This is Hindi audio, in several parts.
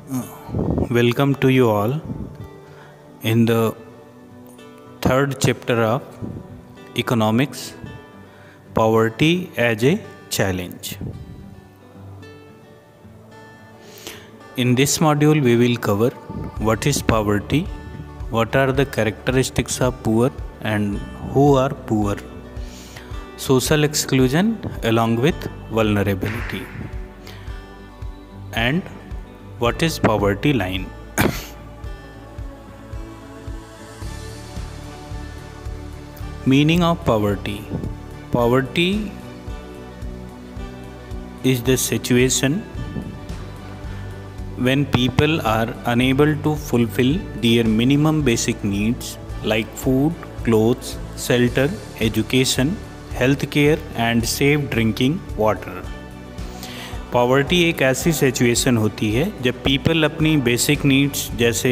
Welcome to you all in the third chapter of Economics, Poverty as a Challenge. In this module, we will cover what is poverty, what are the characteristics of poor and who are poor, social exclusion along with vulnerability, and what is poverty line. Meaning of poverty. Poverty is the situation when people are unable to fulfill their minimum basic needs like food, clothes, shelter, education, healthcare and safe drinking water. Poverty एक ऐसी सिचुएशन होती है जब पीपल अपनी बेसिक नीड्स जैसे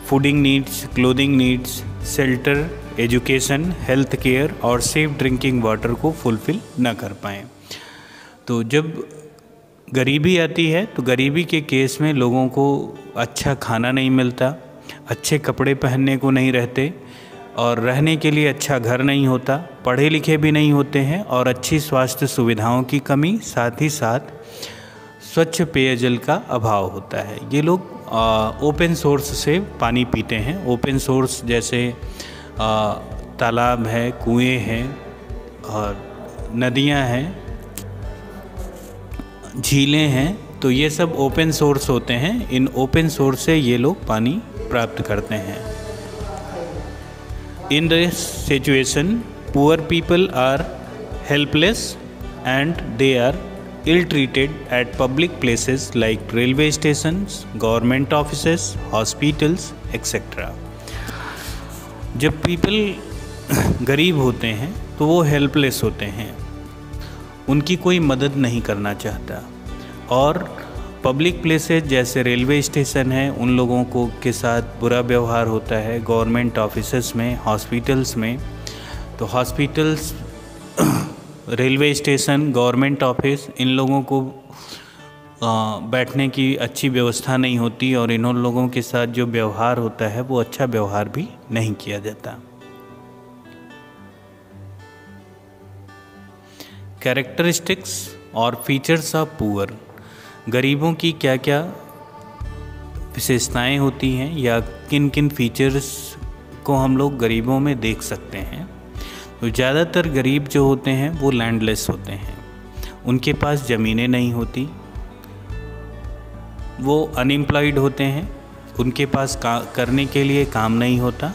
fooding needs, clothing needs, shelter, education, health care और सेफ ड्रिंकिंग वाटर को फुलफ़िल न कर पाएँ। तो जब गरीबी आती है तो गरीबी के केस में लोगों को अच्छा खाना नहीं मिलता, अच्छे कपड़े पहनने को नहीं रहते और रहने के लिए अच्छा घर नहीं होता, पढ़े लिखे भी नहीं होते हैं और अच्छी स्वास्थ्य सुविधाओं की कमी, साथ ही साथ स्वच्छ पेयजल का अभाव होता है। ये लोग ओपन सोर्स से पानी पीते हैं। ओपन सोर्स जैसे तालाब है, कुएं हैं और नदियां हैं, झीलें हैं, तो ये सब ओपन सोर्स होते हैं। इन ओपन सोर्स से ये लोग पानी प्राप्त करते हैं। In this situation, poor people are helpless and they are ill-treated at public places like railway stations, government offices, hospitals, etc. जब people गरीब होते हैं तो वो हेल्पलेस होते हैं, उनकी कोई मदद नहीं करना चाहता और पब्लिक प्लेसेस जैसे रेलवे स्टेशन है उन लोगों को के साथ बुरा व्यवहार होता है। गवर्नमेंट ऑफिसेस में, हॉस्पिटल्स में, तो hospitals, railway station, government office, इन लोगों को बैठने की अच्छी व्यवस्था नहीं होती और इन लोगों के साथ जो व्यवहार होता है वो अच्छा व्यवहार भी नहीं किया जाता। कैरेक्टरिस्टिक्स और फीचर्स ऑफ पुअर। गरीबों की क्या क्या विशेषताएं होती हैं या किन किन फीचर्स को हम लोग गरीबों में देख सकते हैं। तो ज़्यादातर गरीब जो होते हैं वो लैंडलेस होते हैं, उनके पास ज़मीनें नहीं होती, वो अनएम्प्लॉयड होते हैं, उनके पास करने के लिए काम नहीं होता,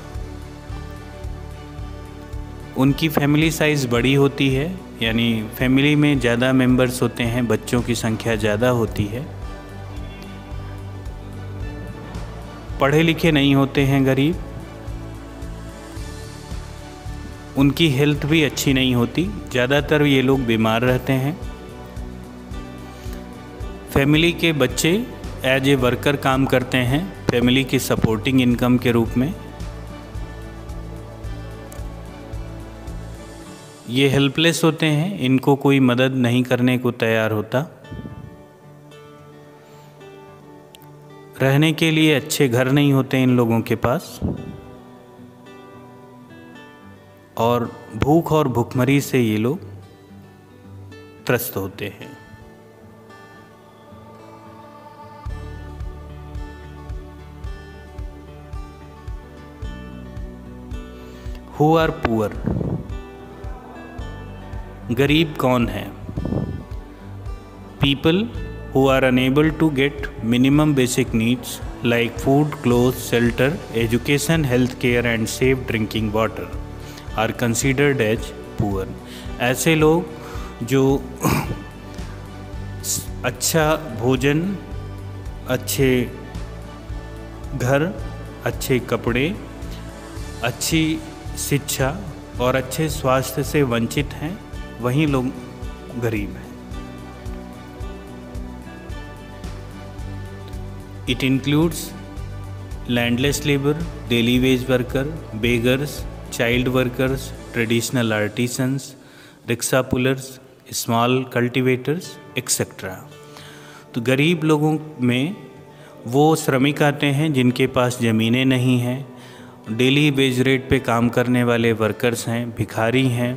उनकी फैमिली साइज़ बड़ी होती है, यानी फैमिली में ज़्यादा मेंबर्स होते हैं, बच्चों की संख्या ज़्यादा होती है, पढ़े लिखे नहीं होते हैं गरीब, उनकी हेल्थ भी अच्छी नहीं होती, ज़्यादातर ये लोग बीमार रहते हैं। फैमिली के बच्चे एज ए वर्कर काम करते हैं फैमिली की सपोर्टिंग इनकम के रूप में। ये हेल्पलेस होते हैं, इनको कोई मदद नहीं करने को तैयार होता। रहने के लिए अच्छे घर नहीं होते इन लोगों के पास और भूख और भुखमरी से ये लोग त्रस्त होते हैं। Who are poor. गरीब कौन है? People who are unable to get minimum basic needs like food, cloth, shelter, education, health care and safe drinking water are considered as poor. ऐसे लोग जो अच्छा भोजन, अच्छे घर, अच्छे कपड़े, अच्छी शिक्षा और अच्छे स्वास्थ्य से वंचित हैं, वही लोग गरीब हैं। It includes landless labour, daily veg worker, beggars, child workers, traditional artisans, rickshaw pullers, small cultivators etcetera. तो गरीब लोगों में वो श्रमिक आते हैं जिनके पास ज़मीनें नहीं हैं, डेली वेज रेट पे काम करने वाले वर्कर्स हैं, भिखारी हैं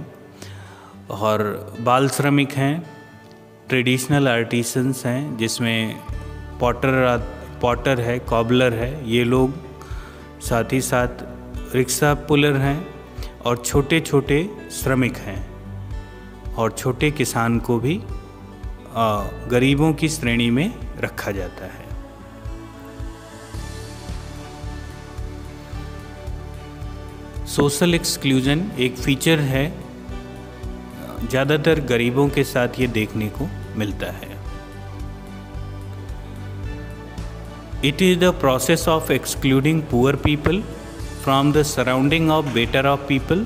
और बाल श्रमिक हैं, ट्रेडिशनल आर्टिसंस हैं जिसमें पॉटर है, कॉबलर है, ये लोग, साथ ही साथ रिक्शा पुलर हैं और छोटे छोटे श्रमिक हैं। और छोटे किसान को भी गरीबों की श्रेणी में रखा जाता है। सोशल एक्सक्लूजन एक फीचर है, ज़्यादातर गरीबों के साथ ये देखने को मिलता है। It is the process of excluding poor people from the surrounding of better of people.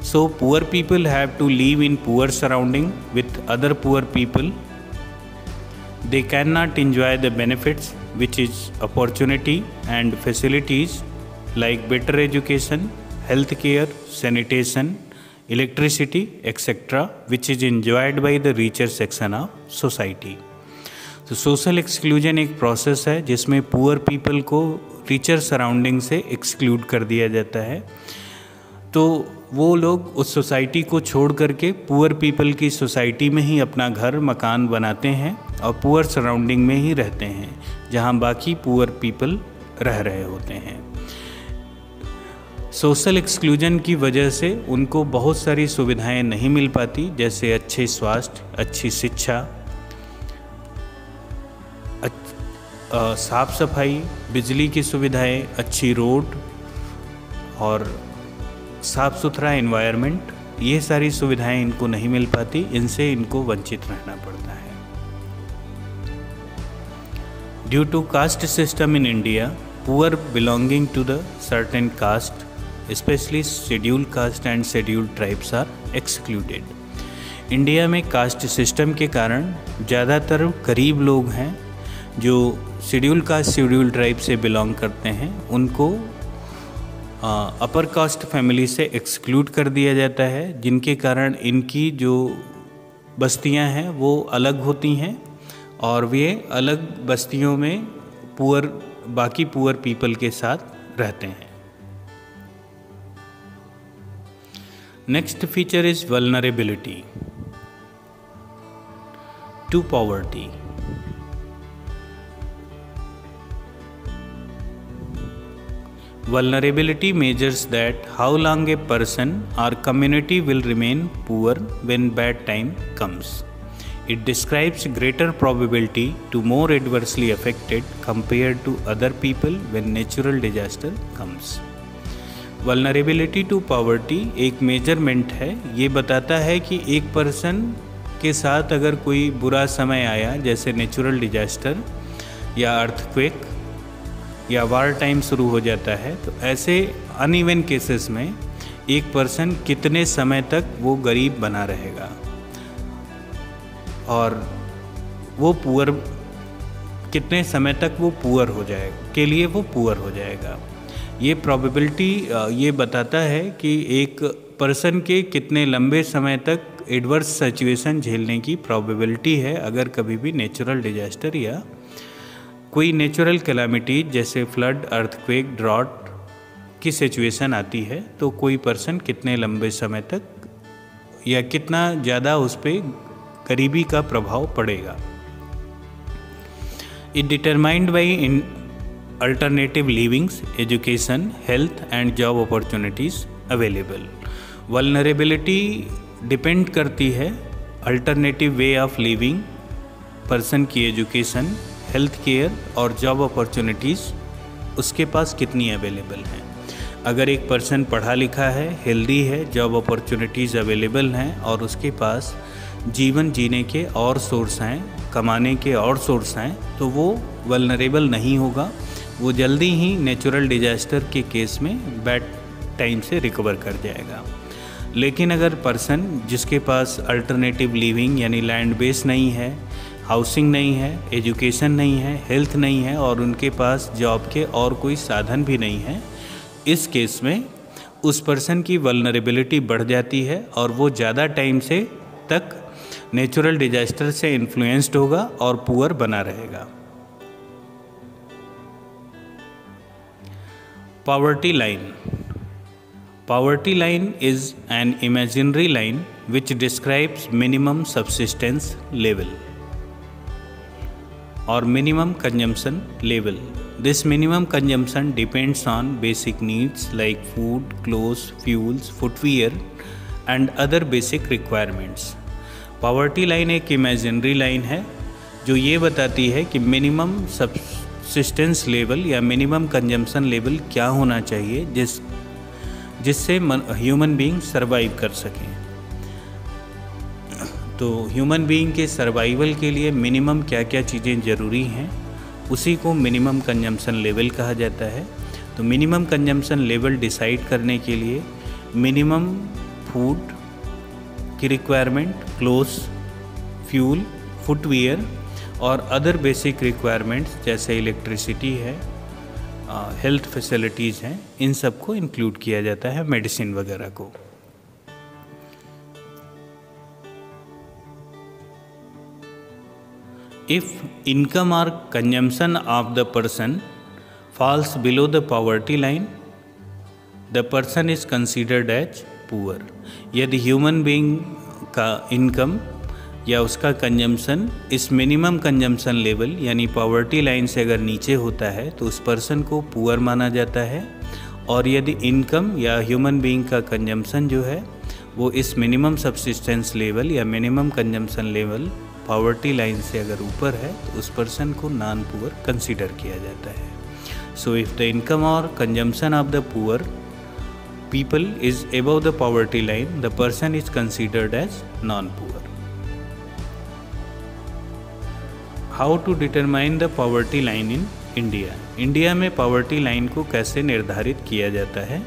So poor people have to live in poor surrounding with other poor people. They cannot enjoy the benefits, which is opportunity and facilities like better education, health care, sanitation, electricity, etc., which is enjoyed by the richer section of society. तो सोशल एक्सक्लूजन एक प्रोसेस है जिसमें पुअर पीपल को रिचर सराउंडिंग से एक्सक्लूड कर दिया जाता है। तो वो लोग उस सोसाइटी को छोड़ करके पुअर पीपल की सोसाइटी में ही अपना घर मकान बनाते हैं और पुअर सराउंडिंग में ही रहते हैं जहां बाकी पुअर पीपल रह रहे होते हैं। सोशल एक्सक्लूजन की वजह से उनको बहुत सारी सुविधाएं नहीं मिल पाती, जैसे अच्छे स्वास्थ्य, अच्छी शिक्षा, साफ सफाई, बिजली की सुविधाएं, अच्छी रोड और साफ़ सुथरा एनवायरनमेंट। ये सारी सुविधाएं इनको नहीं मिल पाती, इनसे इनको वंचित रहना पड़ता है। Due to caste system in India, poor belonging to the certain caste, specially scheduled caste and scheduled tribes are excluded. India में कास्ट सिस्टम के कारण ज़्यादातर गरीब लोग हैं जो शेड्यूल कास्ट, शेड्यूल ट्राइब से बिलोंग करते हैं, उनको अपर कास्ट फैमिली से एक्सक्लूड कर दिया जाता है, जिनके कारण इनकी जो बस्तियां हैं वो अलग होती हैं और वे अलग बस्तियों में बाकी पुअर पीपल के साथ रहते हैं। Next feature is vulnerability to poverty. Vulnerability measures that how long a person or community will remain poor when bad time comes. It describes greater probability to more adversely affected compared to other people when natural disaster comes. Vulnerability to poverty एक मेजरमेंट है। ये बताता है कि एक पर्सन के साथ अगर कोई बुरा समय आया, जैसे नेचुरल डिजास्टर या अर्थक्वेक या वार टाइम शुरू हो जाता है, तो ऐसे अनइवन केसेस में एक पर्सन कितने समय तक वो गरीब बना रहेगा और वो पुअर कितने समय तक वो पुअर हो जाएगा के लिए वो पुअर हो जाएगा। ये प्रोबेबिलिटी ये बताता है कि एक पर्सन के कितने लंबे समय तक एडवर्स सिचुएशन झेलने की प्रोबेबिलिटी है अगर कभी भी नेचुरल डिजास्टर या कोई नेचुरल कैलामिटी जैसे फ्लड, अर्थक्वेक, ड्रॉट की सिचुएशन आती है, तो कोई पर्सन कितने लंबे समय तक या कितना ज़्यादा उस पर गरीबी का प्रभाव पड़ेगा। It determined by in alternative livings, education, health and job opportunities available. Vulnerability depend करती है alternative way of living, person की एजुकेशन, हेल्थ केयर और जॉब अपॉर्चुनिटीज़ उसके पास कितनी अवेलेबल हैं। अगर एक पर्सन पढ़ा लिखा है, हेल्दी है, जॉब अपॉर्चुनिटीज़ अवेलेबल हैं और उसके पास जीवन जीने के और सोर्स हैं, कमाने के और सोर्स हैं, तो वो वल्नरेबल नहीं होगा। वो जल्दी ही नेचुरल डिजास्टर के केस में बैड टाइम से रिकवर कर जाएगा। लेकिन अगर पर्सन जिसके पास अल्टरनेटिव लिविंग यानी लैंड बेस नहीं है, हाउसिंग नहीं है, एजुकेशन नहीं है, हेल्थ नहीं है और उनके पास जॉब के और कोई साधन भी नहीं है, इस केस में उस पर्सन की वल्नरेबिलिटी बढ़ जाती है और वो ज़्यादा टाइम से तक नेचुरल डिजास्टर से इन्फ्लुएंस्ड होगा और पुअर बना रहेगा। Poverty line. Poverty line is an imaginary line which describes minimum subsistence level or minimum consumption level. This minimum consumption depends on basic needs like food, clothes, fuels, footwear and other basic requirements. Poverty line एक imaginary line है जो ये बताती है कि मिनिमम सब्सिस्टेंस लेवल या मिनिमम कंजम्पशन लेवल क्या होना चाहिए जिससे ह्यूमन बीइंग सर्वाइव कर सकें। तो ह्यूमन बीइंग के सर्वाइवल के लिए मिनिमम क्या क्या चीज़ें ज़रूरी हैं उसी को मिनिमम कंजम्पशन लेवल कहा जाता है। तो मिनिमम कंजम्पशन लेवल डिसाइड करने के लिए मिनिमम फूड की रिक्वायरमेंट, क्लोथ्स, फ्यूल, फुटवियर और अदर बेसिक रिक्वायरमेंट्स जैसे इलेक्ट्रिसिटी है, हेल्थ फैसिलिटीज़ हैं, इन सब को इंक्लूड किया जाता है, मेडिसिन वगैरह को। इफ इनकम और consumption of the person falls below the poverty line, the person is considered as poor. यदि ह्यूमन बीइंग का इनकम या उसका कंजम्पशन इस मिनिमम कंजम्पशन लेवल यानी पॉवर्टी लाइन से अगर नीचे होता है तो उस पर्सन को पुअर माना जाता है। और यदि इनकम या ह्यूमन बीइंग का कंजम्पशन जो है वो इस मिनिमम सब्सिस्टेंस लेवल या minimum consumption level poverty line से अगर ऊपर है तो उस पर्सन को नॉन पुअर कंसीडर किया जाता है। सो इफ़ द इनकम और consumption of the poor people is above the poverty line, the person is considered as non-poor. How to determine the poverty line in India? India में poverty line को कैसे निर्धारित किया जाता है?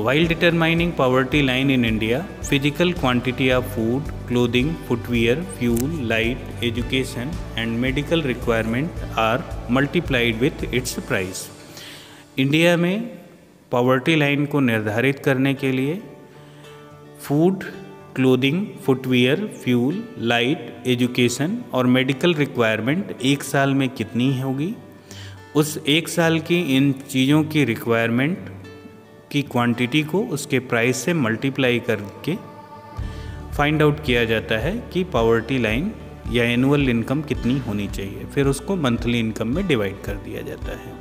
While determining poverty line in India, physical quantity of food, clothing, footwear, fuel, light, education and medical requirement are multiplied with its price. India में पॉवर्टी लाइन को निर्धारित करने के लिए food, clothing, footwear, fuel, light, education और मेडिकल रिक्वायरमेंट एक साल में कितनी होगी, उस एक साल की इन चीज़ों की रिक्वायरमेंट की क्वांटिटी को उसके प्राइस से मल्टीप्लाई करके फाइंड आउट किया जाता है कि पॉवर्टी लाइन या एनुअल इनकम कितनी होनी चाहिए। फिर उसको मंथली इनकम में डिवाइड कर दिया जाता है।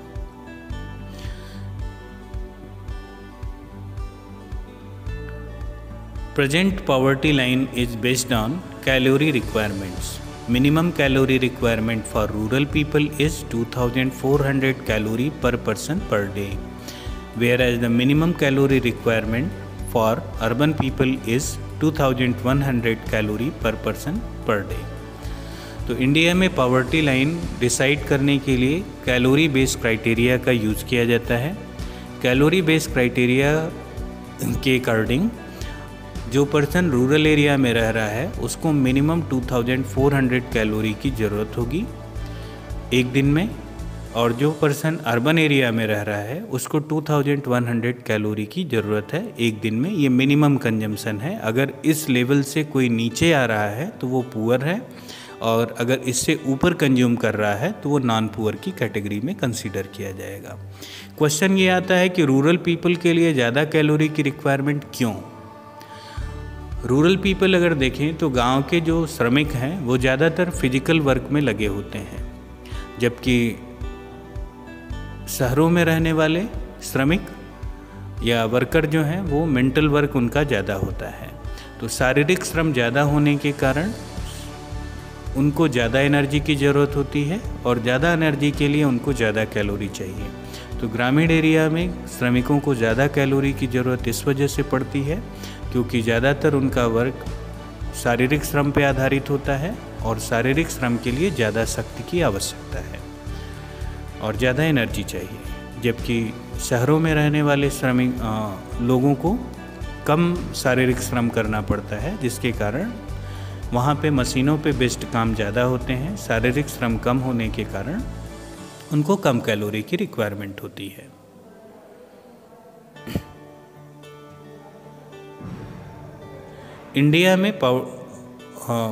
Present poverty line is based on calorie requirements. Minimum calorie requirement for rural people is 2400 calorie per person per day, whereas the minimum calorie requirement for urban people is 2100 calorie per person per day. तो इंडिया में पॉवर्टी लाइन डिसाइड करने के लिए कैलोरी बेस्ड क्राइटेरिया का यूज़ किया जाता है। कैलोरी बेस्ड क्राइटेरिया के अकॉर्डिंग जो पर्सन रूरल एरिया में रह रहा है उसको मिनिमम 2400 कैलोरी की ज़रूरत होगी एक दिन में, और जो पर्सन अर्बन एरिया में रह रहा है उसको 2100 कैलोरी की ज़रूरत है एक दिन में। ये मिनिमम कंजम्पशन है। अगर इस लेवल से कोई नीचे आ रहा है तो वो पुअर है, और अगर इससे ऊपर कंज्यूम कर रहा है तो वो नॉन पुअर की कैटेगरी में कंसीडर किया जाएगा। क्वेश्चन ये आता है कि रूरल पीपल के लिए ज़्यादा कैलोरी की रिक्वायरमेंट क्यों? रूरल पीपल अगर देखें तो गांव के जो श्रमिक हैं वो ज़्यादातर फिजिकल वर्क में लगे होते हैं, जबकि शहरों में रहने वाले श्रमिक या वर्कर जो हैं वो मेंटल वर्क उनका ज़्यादा होता है। तो शारीरिक श्रम ज़्यादा होने के कारण उनको ज़्यादा एनर्जी की ज़रूरत होती है, और ज़्यादा एनर्जी के लिए उनको ज़्यादा कैलोरी चाहिए। तो ग्रामीण एरिया में श्रमिकों को ज़्यादा कैलोरी की ज़रूरत इस वजह से पड़ती है क्योंकि ज़्यादातर उनका वर्क शारीरिक श्रम पर आधारित होता है, और शारीरिक श्रम के लिए ज़्यादा शक्ति की आवश्यकता है और ज़्यादा एनर्जी चाहिए। जबकि शहरों में रहने वाले श्रमिक लोगों को कम शारीरिक श्रम करना पड़ता है, जिसके कारण वहाँ पे मशीनों पे बेस्ड काम ज़्यादा होते हैं। शारीरिक श्रम कम होने के कारण उनको कम कैलोरी की रिक्वायरमेंट होती है। इंडिया में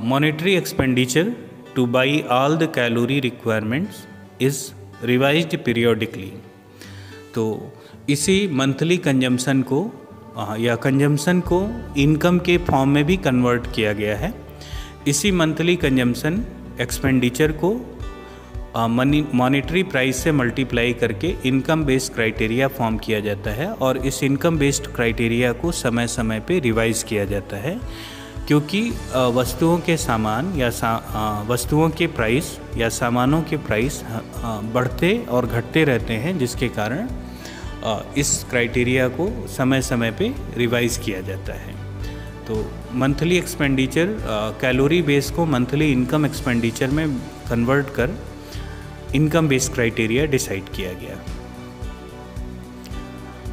monetary expenditure two by all the calorie requirements is revised periodically. तो इसी मंथली कंजम्पशन को या कंजम्पशन को इनकम के फॉर्म में भी कन्वर्ट किया गया है। इसी मंथली कंजम्पशन एक्सपेंडिचर को मॉनेटरी प्राइस से मल्टीप्लाई करके इनकम बेस्ड क्राइटेरिया फॉर्म किया जाता है और इस इनकम बेस्ड क्राइटेरिया को समय समय पे रिवाइज किया जाता है, क्योंकि वस्तुओं के सामान या वस्तुओं के प्राइस या सामानों के प्राइस बढ़ते और घटते रहते हैं, जिसके कारण इस क्राइटेरिया को समय समय पे रिवाइज किया जाता है। तो मंथली एक्सपेंडिचर कैलोरी बेस को मंथली इनकम एक्सपेंडिचर में कन्वर्ट कर इनकम बेस्ड क्राइटेरिया डिसाइड किया गया।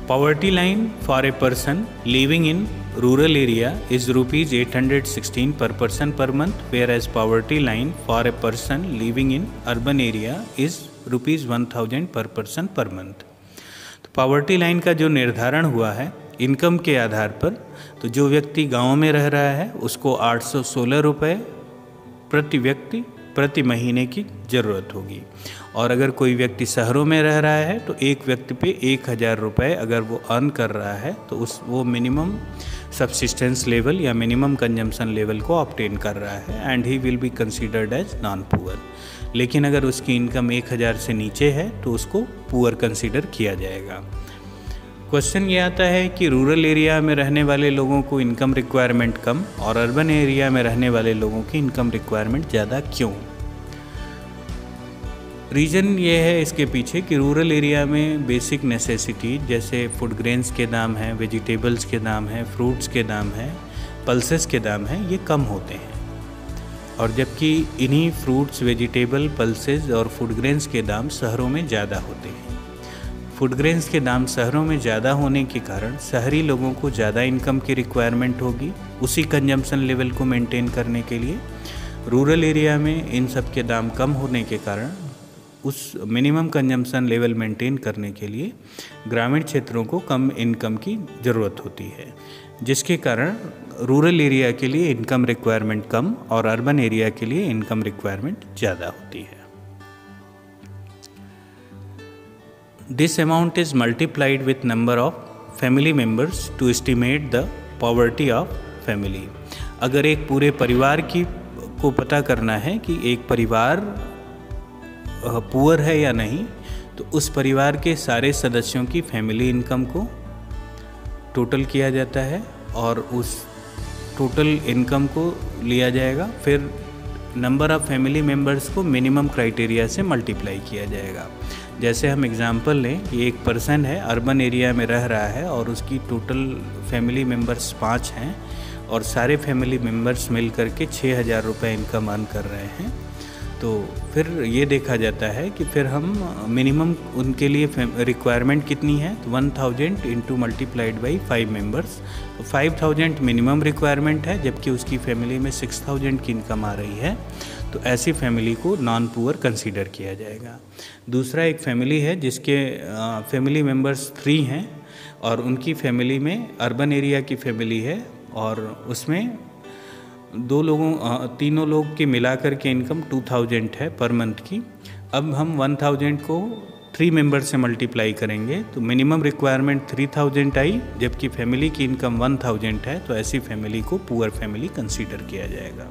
Poverty line for a person living in rural area is ₹816 per person per month, whereas poverty line for a person living in urban area is ₹1000 per person per month। तो पॉवर्टी लाइन का जो निर्धारण हुआ है इनकम के आधार पर, तो जो व्यक्ति गांव में रह रहा है उसको 816 रुपये प्रति व्यक्ति प्रति महीने की ज़रूरत होगी, और अगर कोई व्यक्ति शहरों में रह रहा है तो एक व्यक्ति पे 1000 रुपये अगर वो अर्न कर रहा है तो वो मिनिमम सब्सिस्टेंस लेवल या मिनिमम कंजम्पशन लेवल को ऑब्टेन कर रहा है and he will be considered as non poor. लेकिन अगर उसकी इनकम 1000 से नीचे है तो उसको पुअर कंसीडर किया जाएगा। क्वेश्चन ये आता है कि रूरल एरिया में रहने वाले लोगों को इनकम रिक्वायरमेंट कम और अर्बन एरिया में रहने वाले लोगों की इनकम रिक्वायरमेंट ज़्यादा क्यों? रीज़न ये है इसके पीछे कि रूरल एरिया में बेसिक नेसेसिटी जैसे फूड ग्रेन्स के दाम हैं, वेजिटेबल्स के दाम हैं, फ्रूट्स के दाम हैं, पल्सेस के दाम हैं, ये कम होते हैं, और जबकि इन्हीं फ्रूट्स, वेजिटेबल, पल्सेस और फूड ग्रेन्स के दाम शहरों में ज़्यादा होते हैं। फूड ग्रेन्स के दाम शहरों में ज़्यादा होने के कारण शहरी लोगों को ज़्यादा इनकम की रिक्वायरमेंट होगी उसी कंजम्पशन लेवल को मेंटेन करने के लिए। रूरल एरिया में इन सब के दाम कम होने के कारण उस मिनिमम कंजम्पशन लेवल मेंटेन करने के लिए ग्रामीण क्षेत्रों को कम इनकम की ज़रूरत होती है, जिसके कारण रूरल एरिया के लिए इनकम रिक्वायरमेंट कम और अर्बन एरिया के लिए इनकम रिक्वायरमेंट ज़्यादा होती है। This amount is multiplied with number of family members to estimate the poverty of family। अगर एक पूरे परिवार को पता करना है कि एक परिवार पुअर है या नहीं, तो उस परिवार के सारे सदस्यों की फैमिली इनकम को टोटल किया जाता है और उस टोटल इनकम को लिया जाएगा, फिर नंबर ऑफ़ फैमिली मेम्बर्स को मिनिमम क्राइटेरिया से मल्टीप्लाई किया जाएगा। जैसे हम एग्जांपल लें कि एक पर्सन है, अर्बन एरिया में रह रहा है और उसकी टोटल फैमिली मेम्बर्स 5 हैं और सारे फैमिली मेम्बर्स मिल कर के 6000 रुपये इनकम अर्न कर रहे हैं, तो फिर ये देखा जाता है कि फिर हम मिनिमम उनके लिए रिक्वायरमेंट कितनी है, तो 1000 इंटू मल्टीप्लाइड बाई 5 मेम्बर्स, तो 5000 मिनिमम रिक्वायरमेंट है, जबकि उसकी फैमिली में 6000 की इनकम आ रही है, तो ऐसी फैमिली को नॉन पुअर कंसीडर किया जाएगा। दूसरा एक फैमिली है जिसके फैमिली मेम्बर्स 3 हैं और उनकी फैमिली में अर्बन एरिया की फैमिली है और उसमें तीनों लोग की मिलाकर के इनकम 2000 है पर मंथ की। अब हम 1000 को 3 मेंबर से मल्टीप्लाई करेंगे तो मिनिमम रिक्वायरमेंट 3000 आई, जबकि फैमिली की इनकम 1000 है, तो ऐसी फैमिली को पुअर फैमिली कंसीडर किया जाएगा।